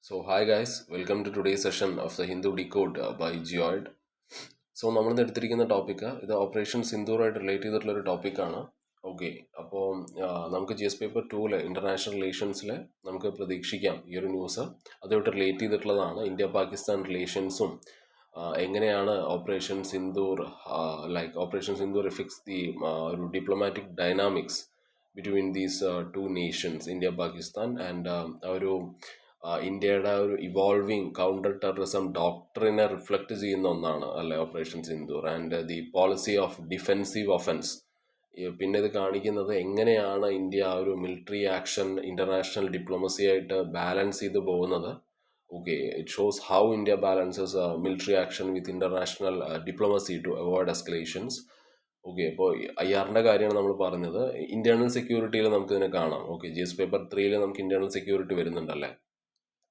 Hi guys, welcome to today's session of the Hindu Decode by Geoid. നമ്മളിന്ന് എടുത്തിരിക്കുന്ന topic ഇത് operation സിന്ദൂറായിട്ട് relate ചെയ്തിട്ടുള്ള ഒരു ടോപ്പിക്കാണ്. ഓക്കെ, അപ്പോൾ നമുക്ക് ജി എസ് പേപ്പർ 2 ഇന്റർനാഷണൽ റിലേഷൻസിൽ നമുക്ക് പ്രതീക്ഷിക്കാം ഈ ഒരു ന്യൂസ് അതുമായിട്ട് റിലേറ്റ് ചെയ്തിട്ടുള്ളതാണ്. ഇന്ത്യ പാകിസ്ഥാൻ റിലേഷൻസും എങ്ങനെയാണ് operation Sindoor operation Sindoor affects the ഒരു diplomatic dynamics between these two nations India Pakistan and ഒരു ഇന്ത്യയുടെ ഒരു ഇവോൾവിങ് കൗണ്ടർ ടെററിസം ഡോക്ടറിനെ റിഫ്ലക്റ്റ് ചെയ്യുന്ന ഒന്നാണ് അല്ലെ operation Sindoor and the policy of defensive offence. പിന്നെ ഇത് കാണിക്കുന്നത് എങ്ങനെയാണ് ഇന്ത്യ ആ ഒരു മിലിറ്ററി ആക്ഷൻ ഇന്റർനാഷണൽ ഡിപ്ലോമസി ആയിട്ട് ബാലൻസ് ചെയ്ത് പോകുന്നത്. Okay, it shows how India balances military action with international diplomacy to avoid escalations. Okay, അപ്പോൾ IR കാര്യമാണ് നമ്മൾ പറഞ്ഞത്. ഇന്റേണൽ സെക്യൂരിറ്റിയിൽ നമുക്ക് ഇതിനെ കാണാം. ഓക്കെ, ജി എസ് പേപ്പർ 3 നമുക്ക് ഇന്റേണൽ സെക്യൂരിറ്റി വരുന്നുണ്ടല്ലേ.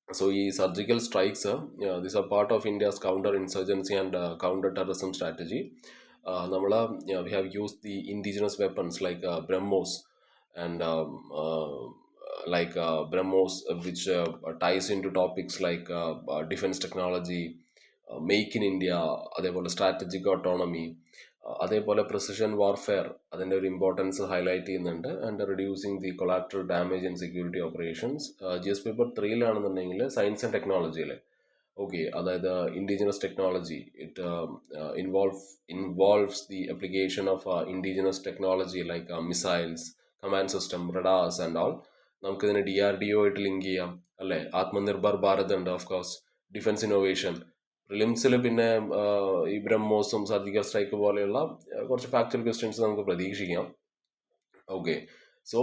So, surgical strikes, these are part of India's counter-insurgency and counter-terrorism strategy. We have used the indigenous weapons like BrahMos and BrahMos, which ties into topics like defense technology, Make in India, അതേപോലെ strategic autonomy, അതേപോലെ precision warfare അതിൻ്റെ ഒരു importance highlight ചെയ്യുന്നുണ്ട്. And reducing the collateral damage in security operations. G S paper 3 science and ടെക്നോളജിയിൽ okay, അതായത് indigenous technology it involves the application of indigenous technology like missiles, command system, radars and all. നമുക്കിതിനെ DRDO ആയിട്ട് link ചെയ്യാം അല്ലേ. ആത്മനിർഭർ ഭാരത് ഉണ്ട്, of course defence innovation. പ്രിലിംസിൽ പിന്നെ ഈ ബ്രഹ്മോസും surgical strike പോലെയുള്ള കുറച്ച് ഫാക്ച്വൽ ക്വസ്റ്റ്യൻസ് നമുക്ക് പ്രതീക്ഷിക്കാം. ഓക്കെ, സോ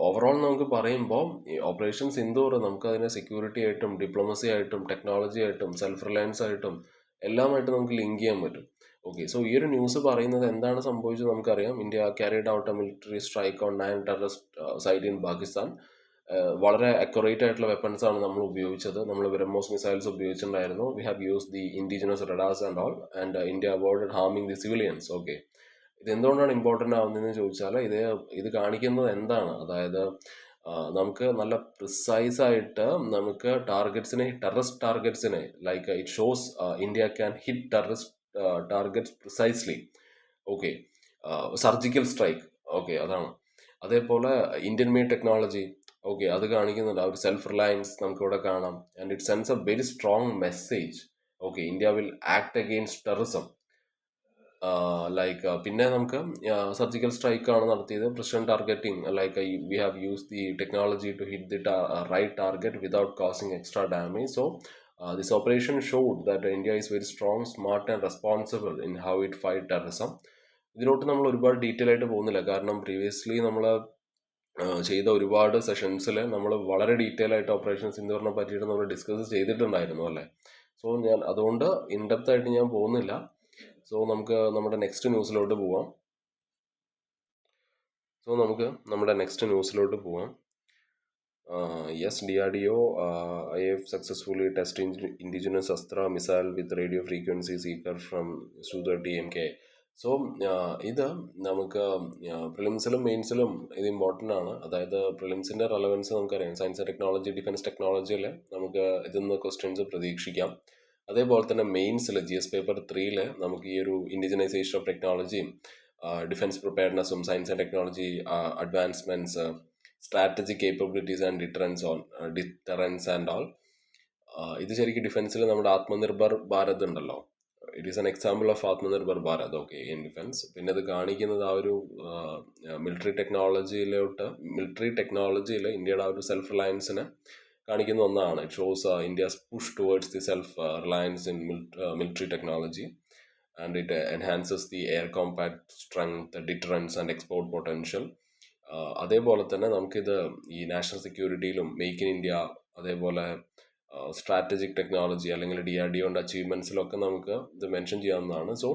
ഓവറോൾ നമുക്ക് പറയുമ്പോൾ ഈ ഓപ്പറേഷൻ സിന്ദൂർ നമുക്കതിനെ സെക്യൂരിറ്റി ആയിട്ടും ഡിപ്ലോമസി ആയിട്ടും ടെക്നോളജി ആയിട്ടും സെൽഫ് റിലയൻസ് ആയിട്ടും എല്ലാമായിട്ട് നമുക്ക് ലിങ്ക് ചെയ്യാൻ പറ്റും. ഓക്കെ, സോ ഈ ഒരു ന്യൂസ് പറയുന്നത് എന്താണ് സംഭവിച്ചത് നമുക്കറിയാം. India carried out a military strike on 9 terrorist site in Pakistan. വളരെ അക്യുറേറ്റ് ആയിട്ടുള്ള വെപ്പൺസ് ആണ് നമ്മൾ ഉപയോഗിച്ചത്. നമ്മൾ ബ്രഹ്മോസ് മിസൈൽസ് ഉപയോഗിച്ചിട്ടുണ്ടായിരുന്നു. We have use the indigenous radars and all and India avoided harming the civilians. Okay, ഇത് എന്തുകൊണ്ടാണ് ഇമ്പോർട്ടൻ്റ് ആവുന്നതെന്ന് ചോദിച്ചാൽ ഇത് കാണിക്കുന്നത് എന്താണ്, അതായത് നമുക്ക് നല്ല പ്രിസൈസ് ആയിട്ട് നമുക്ക് ടെററിസ്റ്റ് ടാർഗറ്റ്സിനെ like it shows India can hit terrorist targets precisely. Okay, surgical strike. Okay, അതാണ്. അതേപോലെ ഇന്ത്യൻ മെയ്ഡ് ടെക്നോളജി. ഓക്കെ, അത് കാണിക്കുന്നുണ്ട്. ആ ഒരു സെൽഫ് റിലയൻസ് നമുക്കിവിടെ കാണാം. And it sends a very strong message. Okay, India will act against terrorism. പിന്നെ നമുക്ക് സർജിക്കൽ സ്ട്രൈക്ക് ആണ് നടത്തിയത്. Precision targeting we have use the technology to hit the right target without causing extra damage. So this operation showed that India is very strong, smart and responsible in how it fight terrorism. ഇതിലോട്ട് നമ്മൾ ഒരുപാട് detail ആയിട്ട് പോകുന്നില്ല, കാരണം previously നമ്മൾ ചെയ്ത ഒരുപാട് സെഷൻസിൽ നമ്മൾ വളരെ ഡീറ്റെയിൽ ആയിട്ട് ഓപ്പറേഷൻ സിന്ദൂറിനെ പറ്റിയിട്ട് നമ്മൾ ഡിസ്കസ് ചെയ്തിട്ടുണ്ടായിരുന്നു അല്ലേ. സോ ഞാൻ അതുകൊണ്ട് ഇൻഡെപ്ത് ആയിട്ട് ഞാൻ പോകുന്നില്ല. സോ നമുക്ക് നമ്മുടെ നെക്സ്റ്റ് ന്യൂസിലോട്ട് പോവാം. Yes, DRDO, IF successfully tested indigenous Astra missile with radio frequency seeker from Su-30 MK. So ഇത് നമുക്ക് പ്രിലിംസിലും മെയിൻസിലും ഇത് ഇമ്പോർട്ടൻ്റ് ആണ്. അതായത് പ്രിലിംസിൻ്റെ റെലവൻസ് നമുക്കറിയാം. സയൻസ് ആൻഡ് ടെക്നോളജി, ഡിഫൻസ് ടെക്നോളജിയിൽ നമുക്ക് ഇതിന്ന് ക്വസ്റ്റ്യൻസ് പ്രതീക്ഷിക്കാം. അതേപോലെ തന്നെ മെയിൻസിൽ GS പേപ്പർ 3 നമുക്ക് ഈ ഒരു ഇൻഡിജിനൈസേഷൻ ഓഫ് ടെക്നോളജിയും ഡിഫൻസ് പ്രിപ്പയർനെസ്സും science and technology advancements, strategic capabilities and deterrence and all. ഇത് ശരിക്കും ഡിഫൻസിൽ നമ്മുടെ ആത്മനിർഭർ ഭാരത് ഉണ്ടല്ലോ, it is an example of Aatmanirbhar Bharat. Okay, in defence. പിന്നെ ഇത് കാണിക്കുന്നത് ആ ഒരു മിലിറ്ററി ടെക്നോളജിയിൽ ഇന്ത്യയുടെ ആ ഒരു സെൽഫ് റിലയൻസിനെ കാണിക്കുന്ന ഒന്നാണ്. It shows India's push towards the self Reliance in military technology and it enhances the air compact strength, deterrence and export potential. അതേപോലെ തന്നെ നമുക്കിത് ഈ നാഷണൽ സെക്യൂരിറ്റിയിലും മെയ്ക്ക് ഇൻ ഇന്ത്യ, അതേപോലെ സ്ട്രാറ്റജിക് ടെക്നോളജി അല്ലെങ്കിൽ DRDOയുടെ അച്ചീവ്മെൻറ്റ്സിലൊക്കെ നമുക്ക് ഇത് മെൻഷൻ ചെയ്യാവുന്നതാണ്. സോ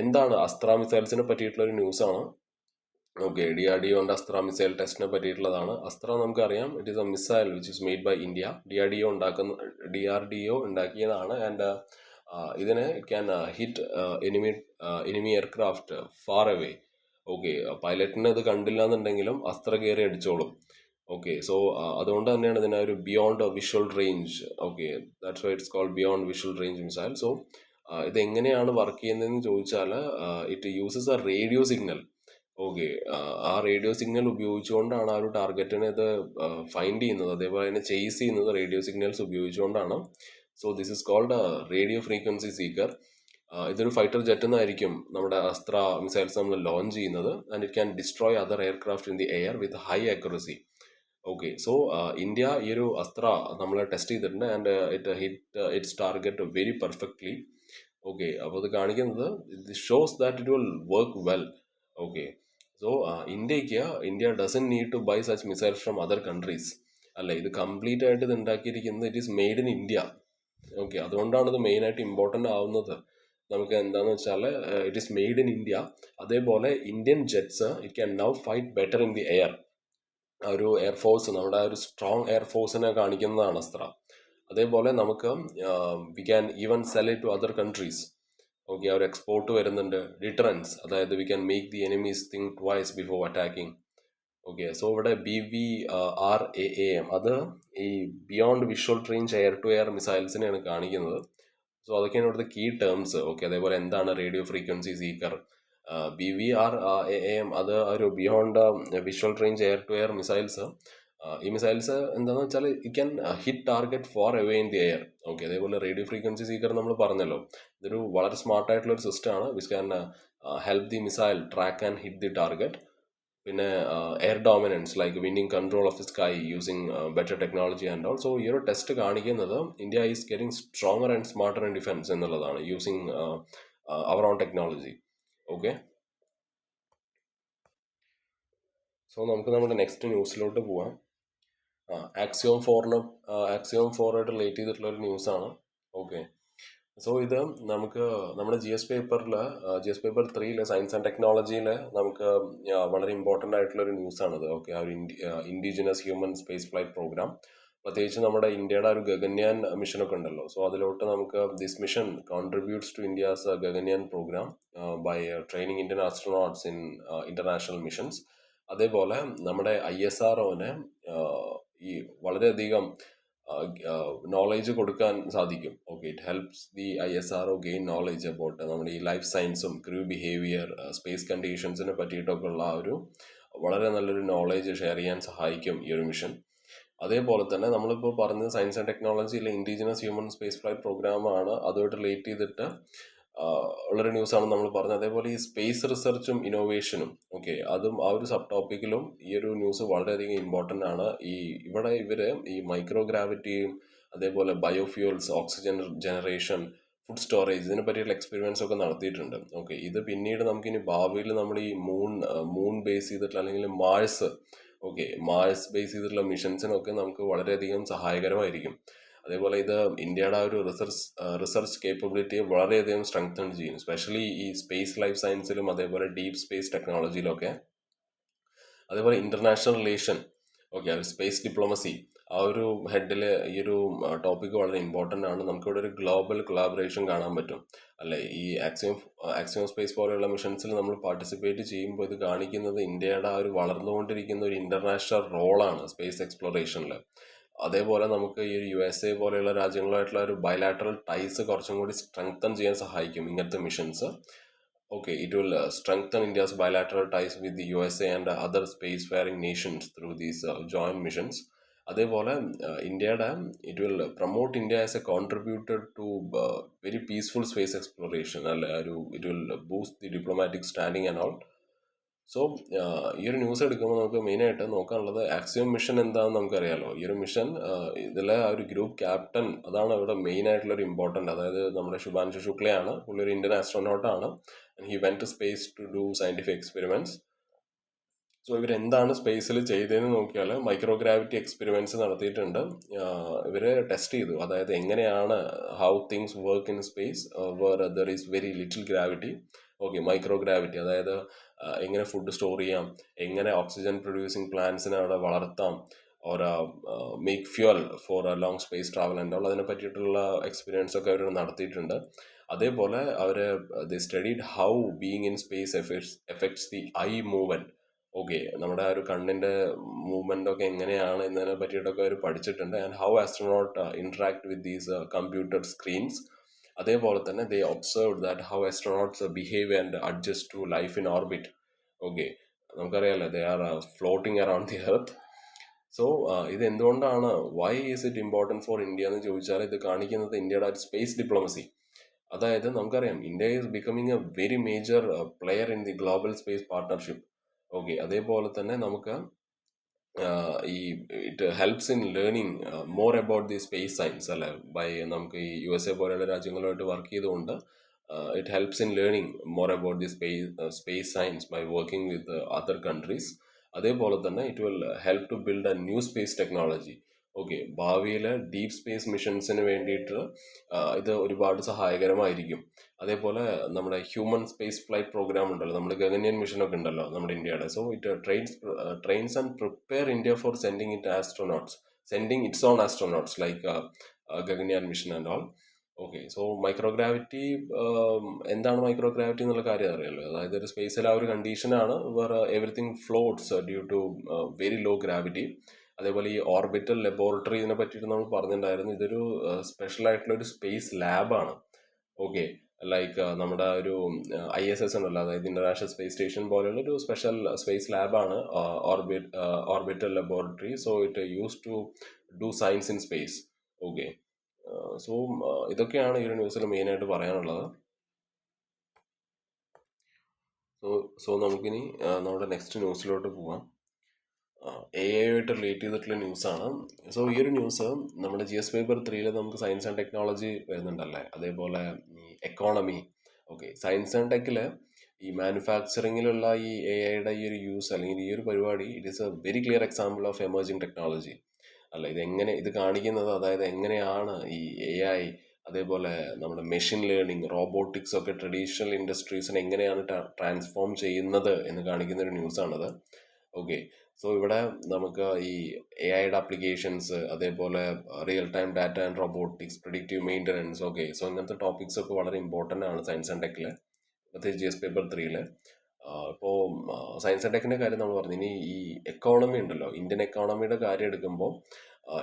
എന്താണ് അസ്ത്ര മിസൈൽസിനെ പറ്റിയിട്ടുള്ളൊരു ന്യൂസാണ്. ഓക്കെ, DRDOയുടെ അസ്ത്ര മിസൈൽ ടെസ്റ്റിനെ പറ്റിയിട്ടുള്ളതാണ്. അസ്ത്ര നമുക്കറിയാം, it is a missile which is made by India. DRDO ഉണ്ടാക്കിയതാണ്. ആൻഡ് ഇതിനെ it can hit enemy aircraft far away. Okay, പൈലറ്റിന് ഇത് കണ്ടില്ല എന്നുണ്ടെങ്കിലും അസ്ത്ര കയറി അടിച്ചോളും. ഓക്കെ. സോ അതുകൊണ്ട് തന്നെയാണ് ഇതിനെ ഒരു beyond visual range. Okay, that's why it's called beyond visual range missile. So ഇത് എങ്ങനെയാണ് വർക്ക് ചെയ്യുന്നതെന്ന് ചോദിച്ചാൽ, it uses a radio signal. Okay, ആ റേഡിയോ സിഗ്നൽ ഉപയോഗിച്ചുകൊണ്ടാണ് ആ ഒരു ടാർഗറ്റിനെ ഇത് ഫൈൻഡ് ചെയ്യുന്നത്, അതേപോലെ തന്നെ ചേസ് ചെയ്യുന്നത് റേഡിയോ സിഗ്നൽസ് ഉപയോഗിച്ചുകൊണ്ടാണ്. So this is called radio frequency seeker. ഇതൊരു ഫൈറ്റർ ജെറ്റിൽ നിന്നായിരിക്കും നമ്മുടെ അസ്ത്ര മിസൈൽസ് നമ്മൾ ലോഞ്ച് ചെയ്യുന്നത്, and it can destroy other aircraft in the air with high accuracy. Okay. So India ഈ ഒരു അസ്ത്ര നമ്മൾ ടെസ്റ്റ് ചെയ്തിട്ടുണ്ട്, and it hit its target very perfectly. Okay, അപ്പോൾ ഇത് കാണിക്കുന്നത് ഇത് shows that it will work well. Okay. So India doesn't need to by such missiles from other countries. അല്ല, ഇത് കംപ്ലീറ്റ് ആയിട്ട് ഇത് ഉണ്ടാക്കിയിരിക്കുന്നത് it is made in India. Okay, അതുകൊണ്ടാണ് ഇത് മെയിൻ ആയിട്ട് ഇമ്പോർട്ടൻ്റ് ആവുന്നത്. നമുക്ക് എന്താണെന്ന് വെച്ചാൽ it is made in India. അതേപോലെ Indian jets it can now fight better in the air. ആ ഒരു എയർഫോഴ്സ്, നമ്മുടെ ആ ഒരു സ്ട്രോങ് എയർഫോഴ്സിനെ കാണിക്കുന്നതാണ് അസ്ത്ര. അതേപോലെ നമുക്ക് we can even sell it to other countries. Okay, ആ ഒരു എക്സ്പോർട്ട് വരുന്നുണ്ട്. ഡിറ്ററൻസ്, അതായത് we can make the enemies think twice before attacking. Okay. So ഇവിടെ BVRAAM അത് ഈ beyond visual range air to air മിസൈൽസിനെയാണ് കാണിക്കുന്നത്. സോ അതൊക്കെയാണ് ഇവിടുത്തെ കീ ടേംസ്. ഓക്കെ, അതേപോലെ എന്താണ് റേഡിയോ ഫ്രീക്വൻസി സീക്കർ. BVRAAM അത് ഒരു beyond visual range air to air missiles. ഈ മിസൈൽസ് എന്താണെന്ന് വെച്ചാൽ it can hit target for away in the air. Okay, അതേപോലെ റേഡിയോ ഫ്രീക്വൻസി സീക്കർ നമ്മൾ പറഞ്ഞല്ലോ, ഇതൊരു വളരെ സ്മാർട്ട് ആയിട്ടുള്ള ഒരു സിസ്റ്റം ആണ് which can help the missile track and hit the target. പിന്നെ air dominance like winning control of the sky using better technology and all. So ഈ ഒരു ടെസ്റ്റ് കാണിക്കുന്നത് India is getting stronger and smarter in defence എന്നുള്ളതാണ്, using our own technology. Okay. So നമുക്ക് നമ്മുടെ next ന്യൂസിലോട്ട് പോവാം. Axiom 4 relate ചെയ്തിട്ടുള്ള ഒരു ന്യൂസാണ്. ഓക്കെ. സോ ഇത് നമുക്ക് നമ്മുടെ GS പേപ്പർ 3 സയൻസ് ആൻഡ് ടെക്നോളജിയിൽ നമുക്ക് വളരെ ഇമ്പോർട്ടൻ്റ് ആയിട്ടുള്ള ഒരു ന്യൂസാണിത്. ഓക്കെ, ആ ഒരു indigenous human space flight programme, പ്രത്യേകിച്ച് നമ്മുടെ ഇന്ത്യയുടെ ഒരു ഗഗൻയാൻ മിഷനൊക്കെ ഉണ്ടല്ലോ. സോ അതിലോട്ട് നമുക്ക് this mission contributes to India's Gaganyaan programme by training Indian astronauts in international missions. അതേപോലെ നമ്മുടെ ISROനെ ഈ വളരെയധികം നോളേജ് കൊടുക്കാൻ സാധിക്കും. Okay, it helps the ISRO gain knowledge about നമ്മുടെ ഈ ലൈഫ് സയൻസും ക്രൂ ബിഹേവിയർ സ്പേസ് കണ്ടീഷൻസിനെ പറ്റിയിട്ടൊക്കെ ഉള്ള ആ ഒരു വളരെ നല്ലൊരു നോളേജ് ഷെയർ ചെയ്യാൻ സഹായിക്കും ഈ ഒരു മിഷൻ. അതേപോലെ തന്നെ നമ്മളിപ്പോൾ പറഞ്ഞത് സയൻസ് ആൻഡ് ടെക്നോളജിയിലെ ഇൻഡിജിനസ് ഹ്യൂമൻ സ്പേസ് ഫ്ലൈറ്റ് പ്രോഗ്രാമാണ്, അതുമായിട്ട് റിലേറ്റ് ചെയ്തിട്ട് ഉള്ളൊരു ന്യൂസാണ് നമ്മൾ പറഞ്ഞത്. അതേപോലെ ഈ സ്പേസ് റിസർച്ചും ഇന്നോവേഷനും, ഓക്കെ, അതും ആ ഒരു സബ് ടോപ്പിക്കിലും ഈ ഒരു ന്യൂസ് വളരെയധികം ഇമ്പോർട്ടൻ്റ് ആണ്. ഇവിടെ ഇവർ ഈ മൈക്രോഗ്രാവിറ്റിയും അതേപോലെ biofuels, oxygen generation, food storage, ഇതിനെ പറ്റിയുള്ള എക്സ്പെരിമെൻറ്റ്സ് ഒക്കെ നടത്തിയിട്ടുണ്ട്. ഓക്കെ, ഇത് പിന്നീട് നമുക്കിനി ഭാവിയിൽ നമ്മൾ ഈ മൂൺ ബേസ് ചെയ്തിട്ടുള്ള അല്ലെങ്കിൽ മാഴ്സ് ബേസ് ചെയ്തിട്ടുള്ള മിഷൻസിനൊക്കെ നമുക്ക് വളരെയധികം സഹായകരമായിരിക്കും. അതേപോലെ ഇത് ഇന്ത്യയുടെ ആ ഒരു റിസർച്ച് കേപ്പബിലിറ്റിയെ വളരെയധികം സ്ട്രെങ്തൻ ചെയ്യും, സ്പെഷ്യലി ഈ സ്പേസ് ലൈഫ് സയൻസിലും അതേപോലെ ഡീപ്പ് സ്പേസ് ടെക്നോളജിയിലൊക്കെ. അതേപോലെ ഇന്റർനാഷണൽ റിലേഷൻ, ഓക്കെ, ആ ഒരു സ്പേസ് ഡിപ്ലോമസി, ആ ഒരു ഹെഡിൽ ഈ ഒരു ടോപ്പിക് വളരെ ഇമ്പോർട്ടൻ്റ് ആണ്. നമുക്കിവിടെ ഒരു ഗ്ലോബൽ കൊളാബറേഷൻ കാണാൻ പറ്റും, അല്ലെ. ഈ ആക്സിയോം സ്പേസ് പോലെയുള്ള മിഷൻസിൽ നമ്മൾ പാർട്ടിസിപ്പേറ്റ് ചെയ്യുമ്പോൾ ഇത് കാണിക്കുന്നത് ഇന്ത്യയുടെ ആ ഒരു വളർന്നുകൊണ്ടിരിക്കുന്ന ഒരു ഇന്റർനാഷണൽ റോളാണ് സ്പേസ് എക്സ്പ്ലോറേഷനിൽ. അതേപോലെ നമുക്ക് ഈ USA പോലെയുള്ള രാജ്യങ്ങളുമായിട്ടുള്ള ഒരു ബയലാറ്ററൽ ടൈസ് കുറച്ചും കൂടി സ്ട്രെങ്തൻ ചെയ്യാൻ സഹായിക്കും ഇങ്ങനത്തെ missions. Okay, it will strengthen India's bilateral ties with the USA and other spacefaring nations through these joint missions. അതേപോലെ ഇന്ത്യയുടെ it will promote India as a contributor to very peaceful space exploration, അല്ലെ. It will boost the diplomatic standing and all. So ഈ ഒരു news എടുക്കുമ്പോൾ നമുക്ക് മെയിനായിട്ട് നോക്കാനുള്ളത് axiom mission എന്താണെന്ന് നമുക്കറിയാലോ. ഈ ഒരു മിഷൻ ഇതിലെ ആ ഒരു ഗ്രൂപ്പ് ക്യാപ്റ്റൻ, അതാണ് ഇവിടെ മെയിൻ ആയിട്ടുള്ള ഒരു ഇമ്പോർട്ടൻ്റ്. അതായത് നമ്മുടെ ശുഭാൻശു ശുക്ലയാണ്, പുള്ളി ഒരു ഇന്ത്യൻ ആസ്ട്രോനോട്ടാണ്. He went to space to do scientific experiments. So ഇവരെന്താണ് സ്പേസിൽ ചെയ്തതെന്ന് നോക്കിയാൽ മൈക്രോഗ്രാവിറ്റി എക്സ്പെരിമെന്റ്സ് നടത്തിയിട്ടുണ്ട്. ഇവര് ടെസ്റ്റ് ചെയ്തു, അതായത് എങ്ങനെയാണ് how things work in space where there is very little gravity. Okay, microgravity, അതായത് എങ്ങനെ ഫുഡ് സ്റ്റോർ ചെയ്യാം, എങ്ങനെ ഓക്സിജൻ പ്രൊഡ്യൂസിങ് പ്ലാന്റ്സിനെ അവിടെ വളർത്താം, or make fuel for long space travel and all, അതിനെ പറ്റിയിട്ടുള്ള എക്സ്പീരിയൻസ് ഒക്കെ അവർ നടത്തിയിട്ടുണ്ട്. അതേപോലെ അവർ they studied how being in space affects the eye movement. Okay, നമ്മുടെ ആ ഒരു കണ്ണിന്റെ മൂവ്മെന്റ് ഒക്കെ എങ്ങനെയാണ് എന്നതിനെ പറ്റിയിട്ടൊക്കെ അവർ പഠിച്ചിട്ടുണ്ട്. And how astronaut interact with these computer screens. അതേപോലെ തന്നെ they observe that how astronauts behave and adjust to life in orbit. Okay, നമുക്കറിയാലോ they are floating around the earth. So ഇത് എന്തുകൊണ്ടാണ്, why is it important for India എന്ന് ചോദിച്ചാൽ, ഇത് കാണിക്കുന്നത് ഇന്ത്യയുടെ സ്പേസ് ഡിപ്ലോമസി. അതായത് നമുക്കറിയാം India is becoming a very major player in the global space partnership. Okay, അതേപോലെ തന്നെ നമുക്ക് ഈ it helps in learning more about the space science അല്ലെ. ബൈ നമുക്ക് ഈ USA പോലെയുള്ള രാജ്യങ്ങളുമായിട്ട് വർക്ക് ചെയ്തുകൊണ്ട് it helps in learning more about the space science by working with other countries. അതേപോലെ തന്നെ it will help to build a new space technology. Okay, ഭാവിയിൽ deep space മിഷൻസിന് വേണ്ടിയിട്ട് ഇത് ഒരുപാട് സഹായകരമായിരിക്കും. അതേപോലെ നമ്മുടെ ഹ്യൂമൻ സ്പേസ് ഫ്ലൈറ്റ് പ്രോഗ്രാം ഉണ്ടല്ലോ, നമ്മുടെ ഗഗൻയാൻ മിഷൻ ഒക്കെ ഉണ്ടല്ലോ നമ്മുടെ ഇന്ത്യയുടെ. So it trains and prepare India for sending its own astronauts like Gaganyaan mission and all. Okay, so microgravity, എന്താണ് മൈക്രോഗ്രാവിറ്റി എന്നുള്ള കാര്യം അറിയാലോ. അതായത് ഒരു സ്പേസിൽ ആ ഒരു കണ്ടീഷനാണ് where everything floats due to very low gravity. അതേപോലെ ഈ ഓർബിറ്റൽ ലബോറട്ടറി ഇതിനെ പറ്റിയിട്ട് നമ്മൾ പറഞ്ഞിട്ടുണ്ടായിരുന്നു. ഇതൊരു സ്പെഷ്യൽ ആയിട്ടുള്ള ഒരു സ്പേസ് ലാബാണ്. ഓക്കെ, ലൈക്ക് നമ്മുടെ ഒരു ISS ഉണ്ടല്ലോ, അതായത് ഇന്റർനാഷണൽ സ്പേസ് സ്റ്റേഷൻ പോലെയുള്ള ഒരു സ്പെഷ്യൽ സ്പേസ് ലാബാണ് orbital laboratory. So it use to do science in space. Okay, so ഇതൊക്കെയാണ് ഈ ഒരു ന്യൂസിൽ മെയിനായിട്ട് പറയാനുള്ളത്. സോ നമുക്കിനി നമ്മുടെ നെക്സ്റ്റ് ന്യൂസിലോട്ട് പോവാം. AI ആയിട്ട് റിലേറ്റ് ചെയ്തിട്ടുള്ള ന്യൂസാണ്. സോ ഈ ഒരു ന്യൂസ് നമ്മുടെ GS പേപ്പർ 3 നമുക്ക് സയൻസ് ആൻഡ് ടെക്നോളജി വരുന്നുണ്ടല്ലേ, അതേപോലെ ഈ എക്കോണമി. ഓക്കെ, സയൻസ് ആൻഡ് ടെക്കിൽ ഈ മാനുഫാക്ചറിങ്ങിലുള്ള ഈ AI ഈ ഒരു യൂസ് അല്ലെങ്കിൽ ഈ ഒരു പരിപാടി, it is a very clear example of emerging technology അല്ല. ഇത് കാണിക്കുന്നത്, അതായത് എങ്ങനെയാണ് ഈ AI, അതേപോലെ നമ്മുടെ മെഷീൻ ലേണിംഗ്, റോബോട്ടിക്സ് ഒക്കെ ട്രഡീഷണൽ ഇൻഡസ്ട്രീസിനെ എങ്ങനെയാണ് ട്രാൻസ്ഫോം ചെയ്യുന്നത് എന്ന് കാണിക്കുന്ന ഒരു ന്യൂസാണത്. ഓക്കെ, സോ ഇവിടെ നമുക്ക് ഈ AI ആപ്ലിക്കേഷൻസ്, അതേപോലെ real time data and robotics, predictive maintenance. Okay, so ഇങ്ങനത്തെ ടോപ്പിക്സ് ഒക്കെ വളരെ ഇമ്പോർട്ടൻ്റ് ആണ് സയൻസ് ആൻഡ് ടെക്കിൽ, പ്രത്യേകിച്ച് GS പേപ്പർ 3. ഇപ്പോൾ സയൻസ് ആൻഡ് ടെക്കിൻ്റെ കാര്യം നമ്മൾ പറഞ്ഞു. ഇനി ഈ എക്കോണമി ഉണ്ടല്ലോ, ഇന്ത്യൻ എക്കോണമിയുടെ കാര്യം എടുക്കുമ്പോൾ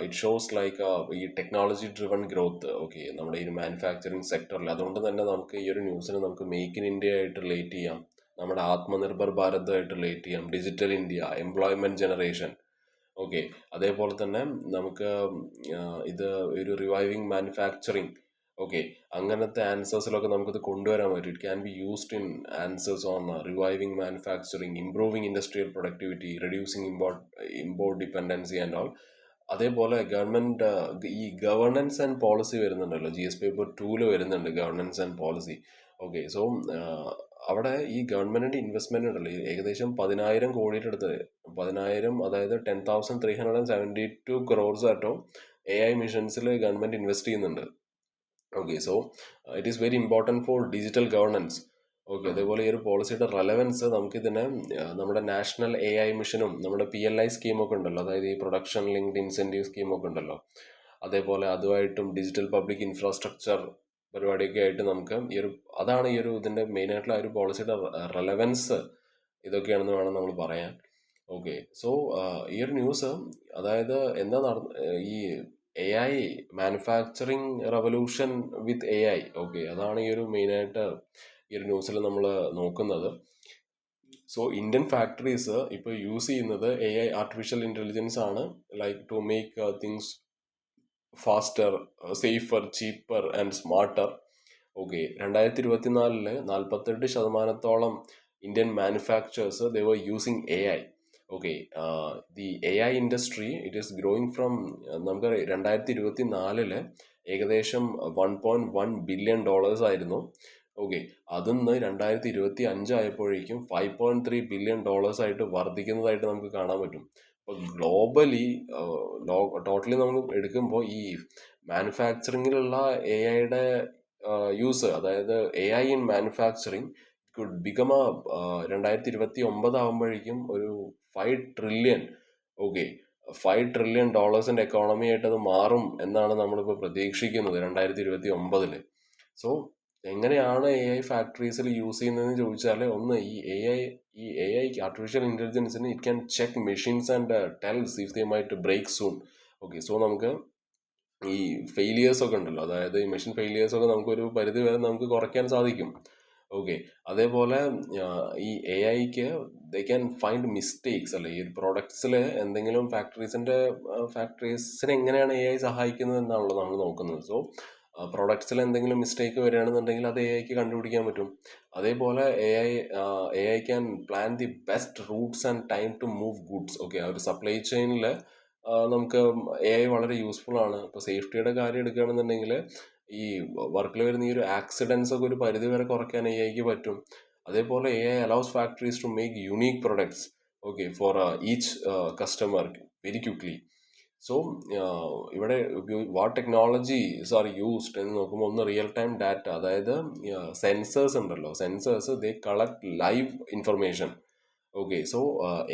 ഇറ്റ് ഷോസ് ലൈക്ക് ഈ ടെക്നോളജി ഡ്രിവൺ ഗ്രോത്ത്. ഓക്കെ, നമ്മുടെ ഈ മാനുഫാക്ചറിങ് സെക്ടറിൽ. അതുകൊണ്ട് തന്നെ നമുക്ക് ഈ ഒരു ന്യൂസിന് നമുക്ക് മേക്ക് ഇൻ ഇന്ത്യ ആയിട്ട് റിലേറ്റ് ചെയ്യാം, നമ്മുടെ ആത്മനിർഭർ ഭാരത് ആയിട്ട് റിലേറ്റ് ചെയ്യാം, digital India, employment generation. Okay, അതേപോലെ തന്നെ നമുക്ക് ഇത് ഒരു റിവൈവിങ് മാനുഫാക്ചറിങ്. ഓക്കെ, അങ്ങനത്തെ ആൻസേഴ്സിലൊക്കെ നമുക്കിത് കൊണ്ടുവരാൻ പറ്റും. It can be used in answers on reviving manufacturing, improving industrial productivity, reducing import dependency and all. അതേപോലെ ഗവൺമെന്റ് ഈ ഗവർണൻസ് ആൻഡ് പോളിസി വരുന്നുണ്ടല്ലോ, GS പേപ്പർ 2 വരുന്നുണ്ട് governance and policy. Okay, so അവിടെ ഈ ഗവൺമെന്റിന്റെ ഇൻവെസ്റ്റ്മെന്റ് ഉണ്ടല്ലോ, ഏകദേശം 10,000 കോടിയുടെ അടുത്ത്, 10,000, അതായത് 10,372 crores ആട്ടോ AI മിഷൻസിൽ ഗവൺമെന്റ് ഇൻവെസ്റ്റ് ചെയ്യുന്നുണ്ട്. Okay, so it is very important for digital governance. Okay, അതേപോലെ ഈ ഒരു പോളിസിയുടെ റെലവൻസ് നമുക്കിതിനെ നമ്മുടെ നാഷണൽ AI മിഷനും നമ്മുടെ PLI സ്കീമൊക്കെ ഉണ്ടല്ലോ, അതായത് ഈ പ്രൊഡക്ഷൻ ലിങ്ക്ഡ് ഇൻസെൻറ്റീവ് സ്കീമൊക്കെ ഉണ്ടല്ലോ, അതേപോലെ അതുമായിട്ടും ഡിജിറ്റൽ പബ്ലിക് ഇൻഫ്രാസ്ട്രക്ചർ പരിപാടിയൊക്കെ ആയിട്ട് നമുക്ക് അതാണ് ഈ ഒരു ഇതിൻ്റെ മെയിനായിട്ടുള്ള ആ ഒരു പോളിസിയുടെ റെലവൻസ് ഇതൊക്കെയാണെന്ന് വേണം നമ്മൾ പറയാൻ. ഓക്കെ, സോ ഈ ഒരു ന്യൂസ്, അതായത് എന്താ ഈ AI manufacturing revolution with AI. Okay, അതാണ് ഈ ഒരു മെയിനായിട്ട് ഈ ഒരു ന്യൂസിൽ നമ്മൾ നോക്കുന്നത്. സോ ഇന്ത്യൻ ഫാക്ടറീസ് ഇപ്പോൾ യൂസ് ചെയ്യുന്നത് AI, ആർട്ടിഫിഷ്യൽ ഇൻ്റലിജൻസ് ആണ്, like to make things faster, safer, cheaper and smarter. Okay, 2024 48% Indian manufacturers they were using AI. Okay, the AI industry it is growing from, നമുക്ക് 2024 ഏകദേശം $1.1 billion ആയിരുന്നു. Okay, അതിന്ന് 2025 ആയപ്പോഴേക്കും $5.3 billion ആയിട്ട് വർദ്ധിക്കുന്നതായിട്ട് നമുക്ക് കാണാൻ പറ്റും. അപ്പോൾ ഗ്ലോബലി ടോട്ടലി നമ്മൾ എടുക്കുമ്പോൾ ഈ മാനുഫാക്ചറിങ്ങിലുള്ള AI യൂസ്, അതായത് AI in manufacturing could become 2029 ആകുമ്പോഴേക്കും ഒരു 5 ട്രില്യൺ. ഓക്കെ, $5 ട്രില്യൺ എക്കോണമി ആയിട്ട് അത് മാറും എന്നാണ് നമ്മളിപ്പോൾ പ്രതീക്ഷിക്കുന്നത് 2029. സോ എങ്ങനെയാണ് എ ഐ ഫാക്ടറീസിൽ യൂസ് ചെയ്യുന്നതെന്ന് ചോദിച്ചാൽ, ഒന്ന് ഈ എ ഐ ആർട്ടിഫിഷ്യൽ ഇന്റലിജൻസിന് it can check machines and tells if they might break soon. Okay, so നമുക്ക് ഈ ഫെയിലിയേഴ്സ് ഒക്കെ ഉണ്ടല്ലോ, അതായത് ഈ മെഷീൻ ഫെയിലിയേഴ്സ് ഒക്കെ നമുക്കൊരു പരിധി വരെ നമുക്ക് കുറയ്ക്കാൻ സാധിക്കും. ഓക്കെ, അതേപോലെ ഈ എ ഐക്ക് ദേ ക്യാൻ ഫൈൻഡ് മിസ്റ്റേക്സ്, അല്ലെ ഈ പ്രോഡക്ട്സിൽ എന്തെങ്കിലും ഫാക്ടറീസിനെ എങ്ങനെയാണ് എ ഐ സഹായിക്കുന്നത് എന്നാണല്ലോ നമ്മൾ നോക്കുന്നത്. സോ പ്രോഡക്ട്സിൽ എന്തെങ്കിലും മിസ്റ്റേക്ക് വരികയാണെന്നുണ്ടെങ്കിൽ അത് എ ഐക്ക് കണ്ടുപിടിക്കാൻ പറ്റും. അതേപോലെ A I can plan the best routes and time to move goods. Okay, ആ ഒരു സപ്ലൈ ചെയിനിൽ നമുക്ക് എ ഐ വളരെ യൂസ്ഫുൾ ആണ്. ഇപ്പോൾ സേഫ്റ്റിയുടെ കാര്യം എടുക്കുകയാണെന്നുണ്ടെങ്കിൽ ഈ വർക്കിൽ വരുന്ന ഈ ഒരു ആക്സിഡൻസ് ഒക്കെ ഒരു പരിധി വരെ കുറയ്ക്കാൻ എ ഐക്ക് പറ്റും. അതേപോലെ A I allows factories to make unique products, okay, for each customer very quickly. So ഇവിടെ വാട്ട് ടെക്നോളജീസ് ആർ യൂസ്ഡ് എന്ന് നോക്കുമ്പോൾ, ഒന്ന് റിയൽ ടൈം ഡാറ്റ, അതായത് സെൻസേഴ്സ് ഉണ്ടല്ലോ, sensors they collect live information. Okay, so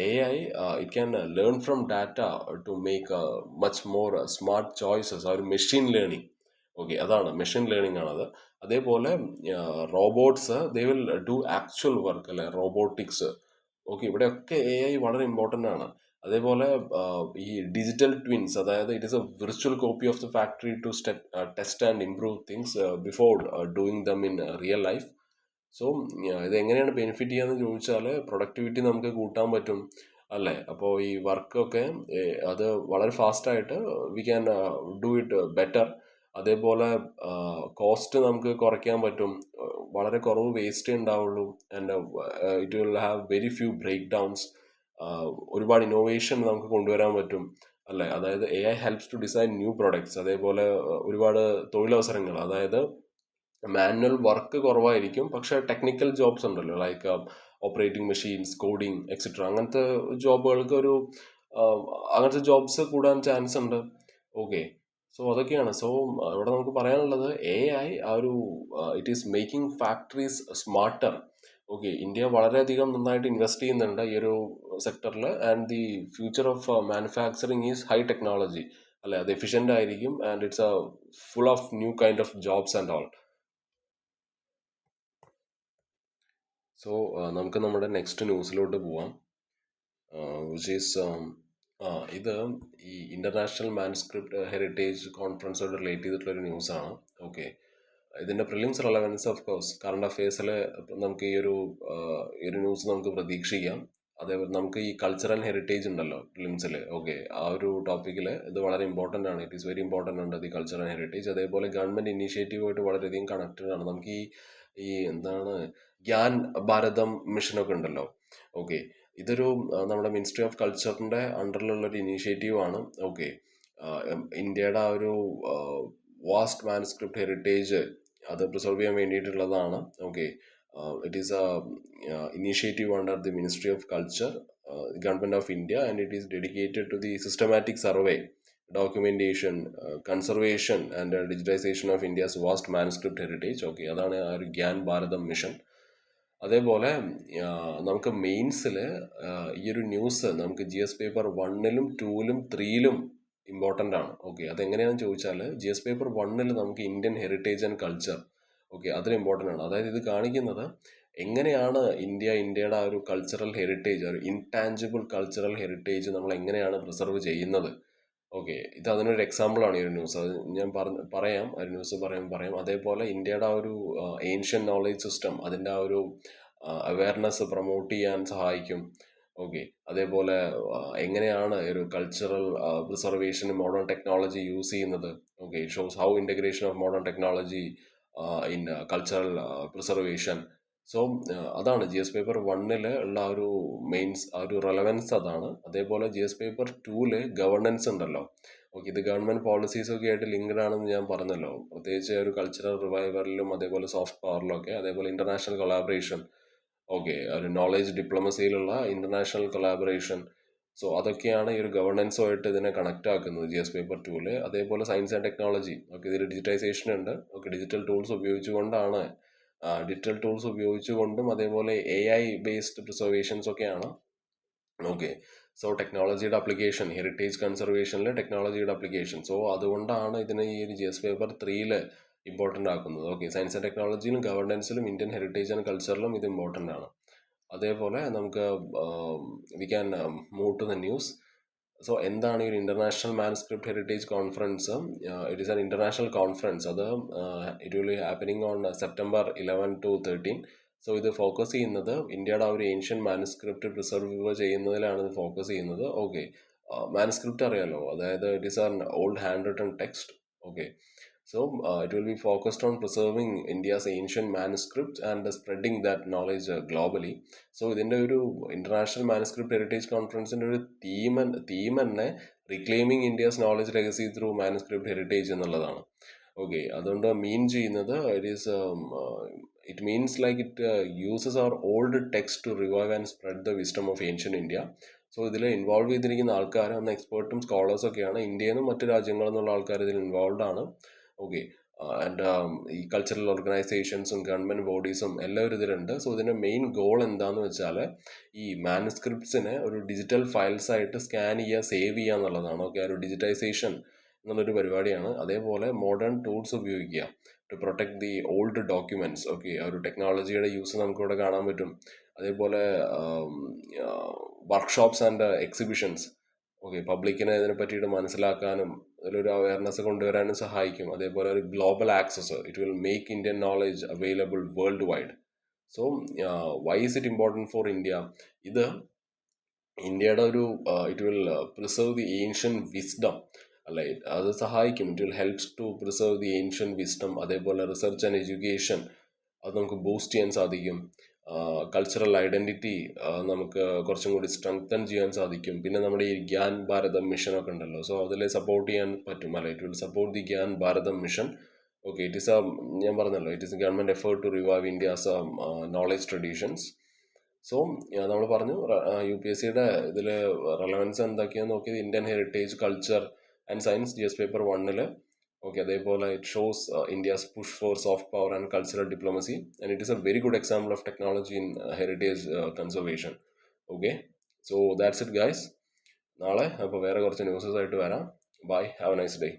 AI, it can learn from data to make much more smart choices, or machine learning. Okay, അതാണ് machine learning ആണത്. അതേപോലെ robots they will do actual work, അല്ലെ, robotics. Okay, ഇവിടെയൊക്കെ A I വളരെ important ആണ്. അതേപോലെ ഈ digital twins, അതായത് it is a virtual copy of the factory to test and improve things before doing them in real life. So ഇത് എങ്ങനെയാണ് benefit ചെയ്യാന്ന് ചോദിച്ചാൽ, പ്രൊഡക്ടിവിറ്റി നമുക്ക് കൂട്ടാൻ പറ്റും, അല്ലേ. അപ്പോൾ ഈ വർക്കൊക്കെ അത് വളരെ ഫാസ്റ്റായിട്ട് we can do it better. അതേപോലെ കോസ്റ്റ് നമുക്ക് കുറയ്ക്കാൻ പറ്റും, വളരെ കുറവ് വേസ്റ്റ് ഉണ്ടാവുള്ളൂ. And it will have very few breakdowns. ഒരുപാട് ഇന്നോവേഷൻ നമുക്ക് കൊണ്ടുവരാൻ പറ്റും, അല്ലേ. അതായത് A I helps to design new products. അതേപോലെ ഒരുപാട് തൊഴിലവസരങ്ങൾ, അതായത് മാനുവൽ വർക്ക് കുറവായിരിക്കും, പക്ഷെ ടെക്നിക്കൽ ജോബ്സ് ഉണ്ടല്ലോ, like operating machines, coding etcetera, അങ്ങനത്തെ ജോബുകൾക്ക് അങ്ങനത്തെ ജോബ്സ് കൂടാൻ ചാൻസ് ഉണ്ട്. ഓക്കെ, സോ അതൊക്കെയാണ്. സോ ഇവിടെ നമുക്ക് പറയാനുള്ളത്, എ ഐ ആ ഒരു it is making factories smarter. Okay, India വളരെയധികം നന്നായിട്ട് ഇൻവെസ്റ്റ് ചെയ്യുന്നുണ്ട് ഈ ഒരു സെക്ടറിൽ. And the future of manufacturing is high technology, അല്ലെ. അത് എഫിഷ്യൻ്റ് ആയിരിക്കും, and it's full of new kind of jobs and all. So നമുക്ക് നമ്മുടെ നെക്സ്റ്റ് ന്യൂസിലോട്ട് പോവാം, വിച്ച് ഈസ് ഇത് ഈ ഇൻ്റർനാഷണൽ മാനുസ്ക്രിപ്റ്റ് ഹെറിറ്റേജ് കോൺഫറൻസോട് റിലേറ്റ് ചെയ്തിട്ടുള്ളൊരു ന്യൂസാണ്. ഓക്കെ, ഇതിൻ്റെ prelims relevance of course current അഫയേഴ്സിൽ നമുക്ക് ഈ ഒരു ന്യൂസ് നമുക്ക് പ്രതീക്ഷിക്കാം. അതേപോലെ നമുക്ക് ഈ കൾച്ചറൽ ഹെറിറ്റേജ് ഉണ്ടല്ലോ പ്രിലിംസിൽ. ഓക്കെ, ആ ഒരു ടോപ്പിക്കിൽ ഇത് വളരെ ഇമ്പോർട്ടൻ്റ് ആണ്. ഇറ്റ് ഈസ് വെരി ഇമ്പോർട്ടൻ്റ് ഉണ്ട് ദി കൾച്ചറൽ ഹെറിറ്റേജ്. അതേപോലെ ഗവൺമെൻറ് ഇനീഷ്യേറ്റീവായിട്ട് വളരെയധികം കണക്റ്റഡ് ആണ്. നമുക്ക് ഈ എന്താണ് ഗ്യാൻ ഭാരതം മിഷനൊക്കെ ഉണ്ടല്ലോ. ഓക്കെ, ഇതൊരു നമ്മുടെ മിനിസ്ട്രി ഓഫ് കൾച്ചറിൻ്റെ അണ്ടറിലുള്ള ഒരു ഇനീഷ്യേറ്റീവ് ആണ്. ഓക്കെ, ഇന്ത്യയുടെ ആ ഒരു വാസ്റ്റ് മാനുസ്ക്രിപ്റ്റ് ഹെറിറ്റേജ് അത് പ്രിസർവ് ചെയ്യാൻ വേണ്ടിയിട്ടുള്ളതാണ്. Okay, it is initiative under the ministry of culture, government of India, and it is dedicated to the systematic survey, documentation, conservation and digitisation of India's vast manuscript heritage. Okay, അതാണ് ആ ഒരു Gyan Bharatam mission. അതേപോലെ നമുക്ക് മെയിൻസിൽ ഈ ഒരു news നമുക്ക് G S paper 1-ലും 2-ലും 3-ലും important ആണ്. Okay, അതെങ്ങനെയാണെന്ന് ചോദിച്ചാൽ, ജി എസ് പേപ്പർ 1-ൽ നമുക്ക് Indian heritage and culture. Okay, അതിന് ഇമ്പോർട്ടൻ്റ് ആണ്. അതായത് ഇത് കാണിക്കുന്നത് എങ്ങനെയാണ് ഇന്ത്യയുടെ ആ ഒരു കൾച്ചറൽ ഹെറിറ്റേജ്, ഒരു ഇൻടാഞ്ചിബിൾ കൾച്ചറൽ ഹെറിറ്റേജ് നമ്മൾ എങ്ങനെയാണ് പ്രിസർവ് ചെയ്യുന്നത്. ഓക്കെ, ഇത് അതിനൊരു എക്സാമ്പിളാണ് ഈ ഒരു ന്യൂസ്. അത് ഞാൻ പറയാം, ആ ഒരു ന്യൂസ് പറയാം. അതേപോലെ ഇന്ത്യയുടെ ആ ഒരു ഏൻഷ്യൻ നോളേജ് സിസ്റ്റം, അതിൻ്റെ ആ ഒരു അവയർനെസ് പ്രൊമോട്ട് ചെയ്യാൻ സഹായിക്കും. ഓക്കെ, അതേപോലെ എങ്ങനെയാണ് ഒരു cultural preservation modern technology use ചെയ്യുന്നത്. Okay, it shows how integration of modern technology in cultural preservation. So അതാണ് ജി എസ് പേപ്പർ 1-ൽ ഉള്ള ആ ഒരു മെയിൻസ്, ആ ഒരു റെലവൻസ് അതാണ്. അതേപോലെ ജി എസ് പേപ്പർ 2-ല് ഗവർണൻസ് ഉണ്ടല്ലോ. ഓക്കെ, ഇത് ഗവൺമെൻറ് പോളിസീസൊക്കെ ആയിട്ട് ലിങ്ക്ഡ് ആണെന്ന് ഞാൻ പറഞ്ഞല്ലോ, പ്രത്യേകിച്ച് ഒരു കൾച്ചറൽ റിവൈവലിലും അതേപോലെ സോഫ്റ്റ് പവറിലും ഒക്കെ. അതേപോലെ ഇൻ്റർനാഷണൽ കൊളാബറേഷൻ. ഓക്കെ, ഒരു നോളേജ് ഡിപ്ലോമസിയിലുള്ള ഇൻ്റർനാഷണൽ കൊളാബറേഷൻ. സോ അതൊക്കെയാണ് ഈ ഒരു ഗവർണൻസുമായിട്ട് ഇതിനെ കണക്റ്റ് ആക്കുന്നത് ജി എസ് പേപ്പർ 2-ല്. അതേപോലെ സയൻസ് ആൻഡ് ടെക്നോളജി. ഓക്കെ, ഇതിൽ ഡിജിറ്റൈസേഷൻ ഉണ്ട്. ഓക്കെ, ഡിജിറ്റൽ ടൂൾസ് ഉപയോഗിച്ചുകൊണ്ടും അതേപോലെ എ ഐ ബേസ്ഡ് പ്രിസർവേഷൻസ് ഒക്കെയാണ്. ഓക്കെ, സോ ടെക്നോളജിയുടെ അപ്ലിക്കേഷൻ, ഹെറിറ്റേജ് കൺസർവേഷനിൽ ടെക്നോളജിയുടെ അപ്ലിക്കേഷൻ. സോ അതുകൊണ്ടാണ് ഇതിന് ഈ ഒരു ജി എസ് പേപ്പർ 3-ല് ഇമ്പോർട്ടൻ്റ് ആക്കുന്നത്. ഓക്കെ, സയൻസ് ആൻഡ് ടെക്നോളജിയിലും ഗവർണൻസിലും ഇന്ത്യൻ ഹെറിറ്റേജ് ആൻഡ് കൾച്ചറിലും ഇത് ഇമ്പോർട്ടൻ്റ് ആണ്. അതേപോലെ നമുക്ക് we can move to the news. So എന്താണ് ഈ ഒരു international manuscript heritage conference? It is an international conference. അത് it will be happening on September 11 to 13. So ഇത് ഫോക്കസ് ചെയ്യുന്നത് ഇന്ത്യയുടെ ആ ഒരു ഏൻഷ്യൻ മാനുസ്ക്രിപ്റ്റ് പ്രിസർവ് ചെയ്യുന്നതിലാണ് ഇത് ഫോക്കസ് ചെയ്യുന്നത്. ഓക്കെ, മാനുസ്ക്രിപ്റ്റ് അറിയാലോ, അതായത് it is an old hand written text. Okay, so it will be focused on preserving India's ancient manuscripts and spreading that knowledge globally. So ഇതിൻ്റെ ഒരു ഇന്റർനാഷണൽ മാനുസ്ക്രിപ്റ്റ് ഹെറിറ്റേജ് കോൺഫറൻസിൻ്റെ ഒരു theme തന്നെ reclaiming India's knowledge legacy through manuscript heritage എന്നുള്ളതാണ്. Okay, അതുകൊണ്ട് mean ചെയ്യുന്നത് it means like it uses our old text to revive and spread the wisdom of ancient India. So ഇതിൽ involve ചെയ്തിരിക്കുന്ന ആൾക്കാർ അന്ന് എക്സ്പേർട്ടും സ്കോളേഴ്സും ഒക്കെയാണ്. ഇന്ത്യയിൽ നിന്നും മറ്റു രാജ്യങ്ങളിൽ നിന്നുള്ള ആൾക്കാർ ഇതിൽ ഇൻവോൾവ് ആണ്. ഓക്കെ, ആൻഡ് ഈ കൾച്ചറൽ ഓർഗനൈസേഷൻസും ഗവൺമെൻറ് ബോഡീസും എല്ലാവരും ഇതിലുണ്ട്. സോ ഇതിൻ്റെ മെയിൻ ഗോൾ എന്താണെന്ന് വെച്ചാൽ ഈ മാനുസ്ക്രിപ്റ്റ്സിനെ ഒരു ഡിജിറ്റൽ ഫയൽസ് ആയിട്ട് സ്കാൻ ചെയ്യുക, സേവ് ചെയ്യുക എന്നുള്ളതാണ്. ഓക്കെ, ഒരു ഡിജിറ്റൈസേഷൻ എന്നുള്ളൊരു പരിപാടിയാണ്. അതേപോലെ മോഡേൺ ടൂൾസ് ഉപയോഗിക്കുക to protect the old documents. Okay, ആ ഒരു ടെക്നോളജിയുടെ യൂസ് നമുക്കിവിടെ കാണാൻ പറ്റും. അതേപോലെ വർക്ക്ഷോപ്സ് ആൻഡ് എക്സിബിഷൻസ്. ഓക്കെ, പബ്ലിക്കിനെ ഇതിനെ പറ്റിയിട്ട് മനസ്സിലാക്കാനും അതിലൊരു അവയർനെസ് കൊണ്ടുവരാനും സഹായിക്കും. അതേപോലെ ഒരു global access, it will make Indian knowledge available world wide. So why is it important for India? ഇത് ഇന്ത്യയുടെ ഒരു it will preserve the ancient wisdom അല്ലെ, അത് സഹായിക്കും. It will helps to preserve the ancient wisdom. അതേപോലെ research and education അത് നമുക്ക് boost ചെയ്യാൻ സാധിക്കും. കൾച്ചറൽ ഐഡൻറ്റിറ്റി നമുക്ക് കുറച്ചും കൂടി സ്ട്രെങ്തൻ ചെയ്യാൻ സാധിക്കും. പിന്നെ നമ്മുടെ ഈ ഗ്യാൻ ഭാരതം മിഷനൊക്കെ ഉണ്ടല്ലോ, സോ അതിൽ സപ്പോർട്ട് ചെയ്യാൻ പറ്റും അല്ലെ. It will support the Gyan Bharatam mission. Okay, it is ഞാൻ പറഞ്ഞല്ലോ, it is a government effort to revive India's knowledge traditions. So നമ്മൾ പറഞ്ഞു UPSCയുടെ ഇതിൽ റെലവൻസ് എന്തൊക്കെയാണെന്ന് നോക്കിയത് Indian heritage, culture and science GS paper 1. Okay, അതേപോലെ it shows India's push for soft power and cultural diplomacy and it is a very good example of technology in heritage conservation. Okay, so that's it guys. നാളെ അപ്പോൾ വേറെ കുറച്ച് ന്യൂസസ് ആയിട്ട് വരാം. Bye, have a nice day.